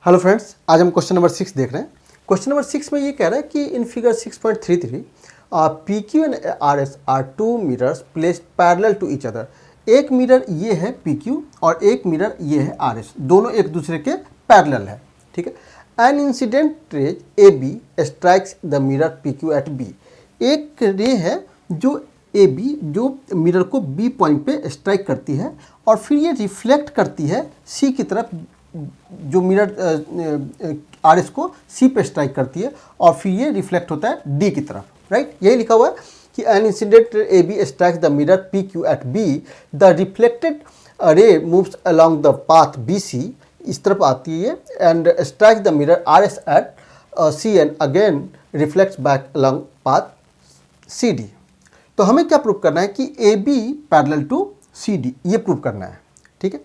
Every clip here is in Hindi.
हेलो फ्रेंड्स, आज हम क्वेश्चन नंबर 6 देख रहे हैं। क्वेश्चन नंबर 6 में ये कह रहा है कि in figure 6.33 P Q and R S are two mirrors placed parallel to each other. एक मिरर ये है पी क्यू और एक मिरर ये है आर एस, दोनों एक दूसरे के पैरेलल है। ठीक है। An incident ray A B strikes the mirror P Q at B. एक रे है जो ए बी जो मिरर को बी पॉइंट पे स्ट्राइक करती है और फिर ये रिफ्लेक्ट करती है सी की तरफ, जो मिरर आर एस को सी पे स्ट्राइक करती है और फिर ये रिफ्लेक्ट होता है डी की तरफ। राइट, यही लिखा हुआ है कि an incident A B strikes the mirror P Q at B, the reflected ray moves along the path B C, इस तरफ आती है, and strikes the mirror R S at C and again reflects back along path C D. तो हमें क्या प्रूव करना है कि A B parallel to C D, ये प्रूव करना है। ठीक है।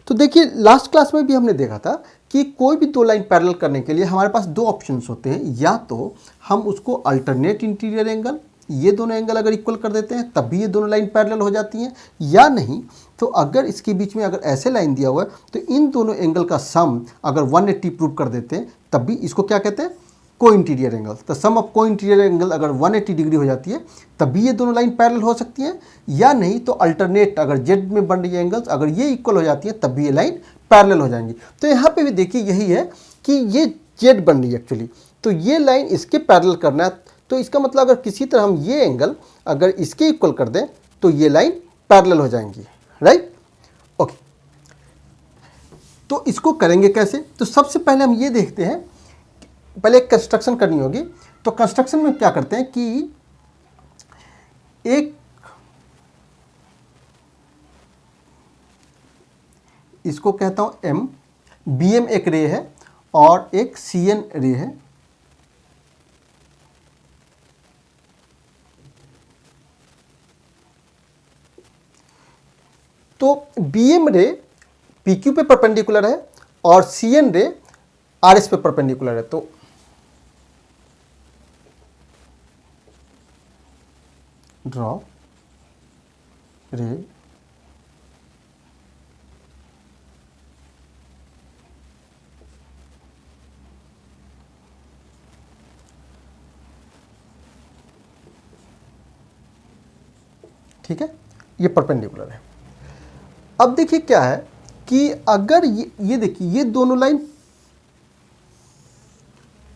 तो देखिए, लास्ट क्लास में भी हमने देखा था कि कोई भी दो लाइन पैरेलल करने के लिए हमारे पास दो ऑप्शंस होते हैं। या तो हम उसको अल्टरनेट इंटीरियर एंगल, ये दोनों एंगल अगर इक्वल कर देते हैं तब भी ये दोनों लाइन पैरेलल हो जाती हैं, या नहीं तो अगर इसके बीच में अगर ऐसे लाइन दिया हुआ है तो इन दोनों एंगल का सम अगर 180 प्रूव कर देते हैं तब भी इसको क्या कहते हैं, को इंटीरियर एंगल। तो सम ऑफ को इंटीरियर एंगल अगर 180 डिग्री हो जाती है तब भी ये दोनों लाइन पैरेलल हो सकती हैं, या नहीं तो अल्टरनेट अगर जेड में बन रही है एंगल्स अगर ये इक्वल हो जाती है तब भी ये लाइन पैरेलल हो जाएंगी। तो यहाँ पे भी देखिए यही है कि ये जेड बन रही है एक्चुअली, तो ये लाइन इसके पैरेलल करना है। तो इसका मतलब अगर किसी तरह हम ये एंगल अगर इसके इक्वल कर दें तो ये लाइन पैरेलल हो जाएंगी। Right, okay. तो इसको करेंगे कैसे? तो सबसे पहले हम ये देखते हैं, पहले एक कंस्ट्रक्शन करनी होगी। तो कंस्ट्रक्शन में क्या करते हैं कि एक इसको कहता हूं एम, बी एम एक रे है और एक सी एन रे है। तो बी एम रे पी क्यू पे परपेंडिकुलर है और सी एन रे आर एस पे परपेंडिकुलर है। तो ड्रॉ रे ठीक है, ये परपेंडिकुलर है। अब देखिए क्या है कि अगर ये देखिए ये दोनों लाइन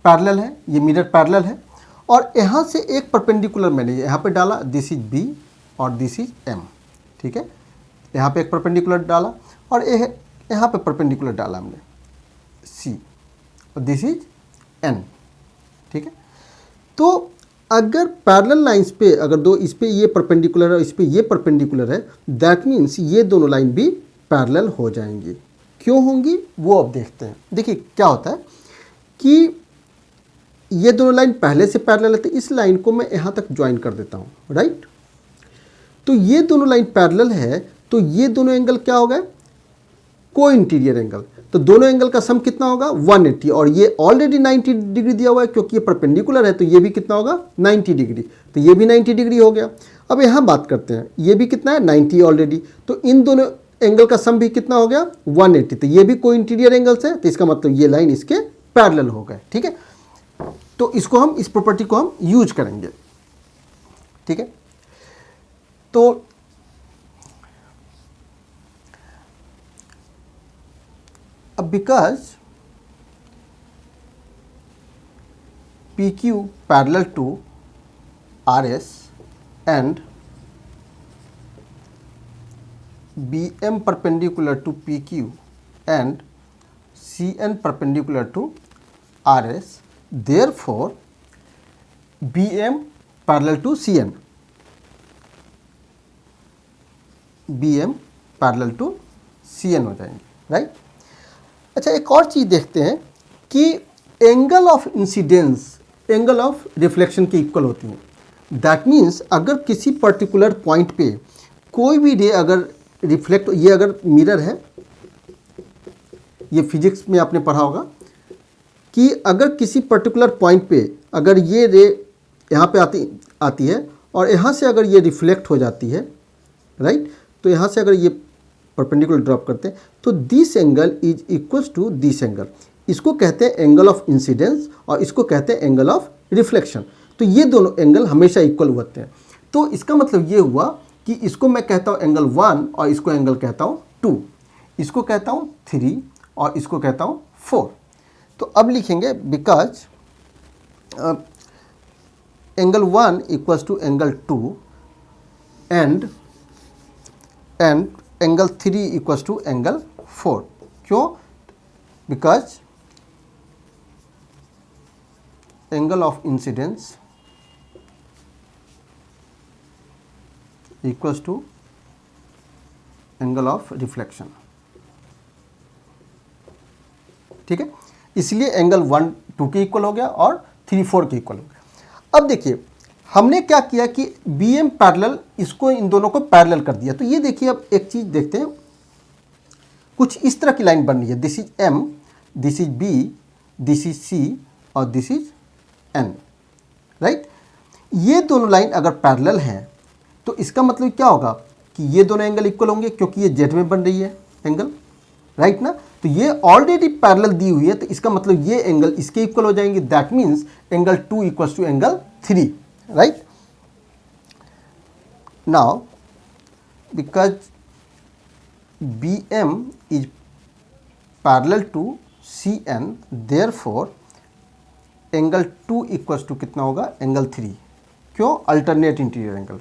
पैरेलल है, ये मिरर पैरेलल है और यहाँ से एक परपेंडिकुलर मैंने यहाँ पे डाला, दिस इज बी और दिस इज एम। ठीक है, यहाँ पे एक परपेंडिकुलर डाला और यहाँ पे परपेंडिकुलर डाला हमने सी और दिस इज एन। ठीक है, तो अगर पैरेलल लाइंस पे अगर दो इस पे ये परपेंडिकुलर है इस पे ये परपेंडिकुलर है, दैट मीन्स ये दोनों लाइन भी पैरेलल हो जाएंगी। क्यों होंगी वो अब देखते हैं। देखिए क्या होता है कि ये दोनों लाइन पहले से पैरेलल है, तो इस लाइन को मैं यहाँ तक ज्वाइन कर देता हूँ। राइट, तो ये दोनों लाइन पैरेलल है तो ये दोनों एंगल क्या हो गए, को इंटीरियर एंगल। तो दोनों एंगल का सम कितना होगा 180, और ये ऑलरेडी 90 डिग्री दिया हुआ है क्योंकि ये परपेंडिकुलर है, तो ये भी कितना होगा 90 डिग्री। तो ये भी 90 डिग्री हो गया। अब यहाँ बात करते हैं, ये भी कितना है 90 ऑलरेडी, तो इन दोनों एंगल का सम भी कितना हो गया 180। तो ये भी को इंटीरियर एंगल्स है, तो इसका मतलब ये लाइन इसके पैरेलल हो गए। ठीक है, तो इसको हम इस प्रॉपर्टी को हम यूज करेंगे। ठीक है, तो अब because P Q parallel to R S and B M perpendicular to P Q and C N perpendicular to R S, therefore BM parallel to CN, BM parallel to CN हो जाएंगे। राइट, अच्छा एक और चीज़ देखते हैं कि angle of incidence angle of reflection के इक्वल होती हैं। दैट मीन्स अगर किसी पर्टिकुलर पॉइंट पे कोई भी रे अगर रिफ्लेक्ट, ये अगर मिरर है, ये फिजिक्स में आपने पढ़ा होगा कि अगर किसी पर्टिकुलर पॉइंट पे अगर ये रे यहाँ पे आती है और यहाँ से अगर ये रिफ्लेक्ट हो जाती है, राइट, तो यहाँ से अगर ये परपेंडिकुलर ड्रॉप करते हैं तो this angle is equals to this angle. इसको कहते हैं एंगल ऑफ इंसिडेंस और इसको कहते हैं एंगल ऑफ रिफ्लेक्शन। तो ये दोनों एंगल हमेशा इक्वल होते हैं। तो इसका मतलब ये हुआ कि इसको मैं कहता हूँ एंगल 1 और इसको एंगल कहता हूँ 2, इसको कहता हूँ 3 और इसको कहता हूँ 4। तो अब लिखेंगे because angle 1 equals to angle 2 and angle 3 equals to angle 4। क्यों? Because angle of incidence equals to angle of reflection. ठीक है, इसलिए एंगल 1 2 के इक्वल हो गया और 3 4 के इक्वल हो गया। अब देखिए हमने क्या किया कि बी एम पैरेलल, इसको इन दोनों को पैरेलल कर दिया। तो ये देखिए अब एक चीज़ देखते हैं, कुछ इस तरह की लाइन बन रही है। This is M, this is B, this is C और दिस इज एन, राइट। ये दोनों लाइन अगर पैरेलल हैं तो इसका मतलब क्या होगा कि ये दोनों एंगल इक्वल होंगे, क्योंकि ये जेड में बन रही है एंगल, राइट ना। तो ये ऑलरेडी पैरेलल दी हुई है, तो इसका मतलब ये एंगल इसके इक्वल हो जाएंगे। That means angle 2 equals to angle 3, right. Now because B M is parallel to C N, therefore angle 2 equals to कितना होगा? एंगल 3। क्यों? Alternate interior angle.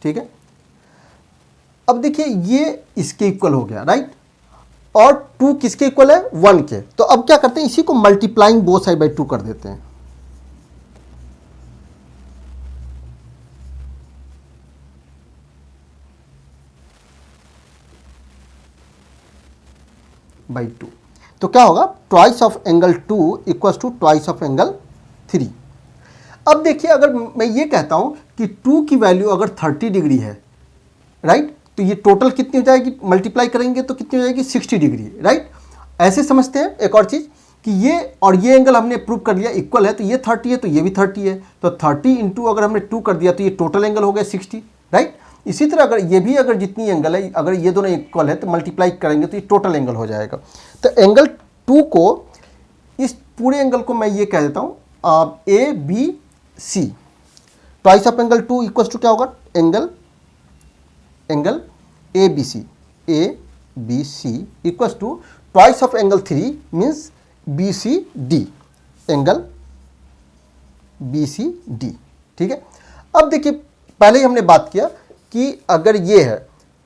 ठीक है, अब देखिए ये इसके इक्वल हो गया, राइट। और 2 किसके इक्वल है? 1 के। तो अब क्या करते हैं, इसी को मल्टीप्लाइंग बोथ साइड बाई 2 कर देते हैं। बाई 2। तो क्या होगा? Twice of angle 2 equals to twice of angle 3। अब देखिए अगर मैं ये कहता हूं कि 2 की वैल्यू अगर 30 डिग्री है, राइट, तो ये टोटल कितनी हो जाएगी? मल्टीप्लाई करेंगे तो कितनी हो जाएगी? 60 डिग्री, राइट। ऐसे समझते हैं एक और चीज़ कि ये और ये एंगल हमने प्रूव कर लिया इक्वल है, तो ये 30 है तो ये भी 30 है, तो 30 इंटू अगर हमने 2 कर दिया तो ये टोटल एंगल हो गया 60, राइट। इसी तरह अगर ये भी अगर जितनी एंगल है, अगर ये दोनों इक्वल है तो मल्टीप्लाई करेंगे तो ये टोटल एंगल हो जाएगा। तो एंगल 2 को, इस पूरे एंगल को मैं ये कह देता हूँ A B C. Twice of angle 2 equals to क्या होगा? Angle A B C equals to twice of angle 3 means B C D, angle B C D. ठीक है, अब देखिए पहले ही हमने बात किया कि अगर ये है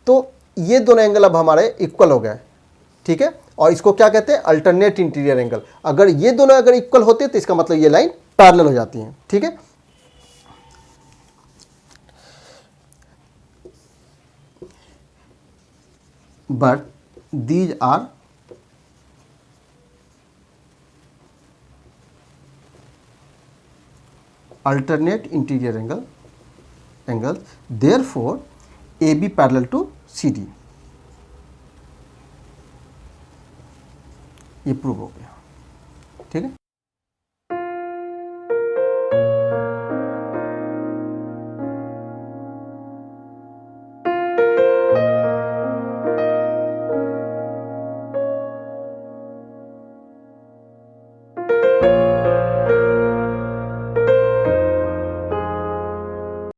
तो ये दोनों एंगल अब हमारे इक्वल हो गए, ठीक है, और इसको क्या कहते हैं? Alternate interior angle. अगर ये दोनों अगर इक्वल होते तो इसका मतलब ये लाइन पैरेलल हो जाती है। ठीक है, but these are alternate interior angles, therefore AB parallel to CD। ये प्रूव हो गया। ठीक है,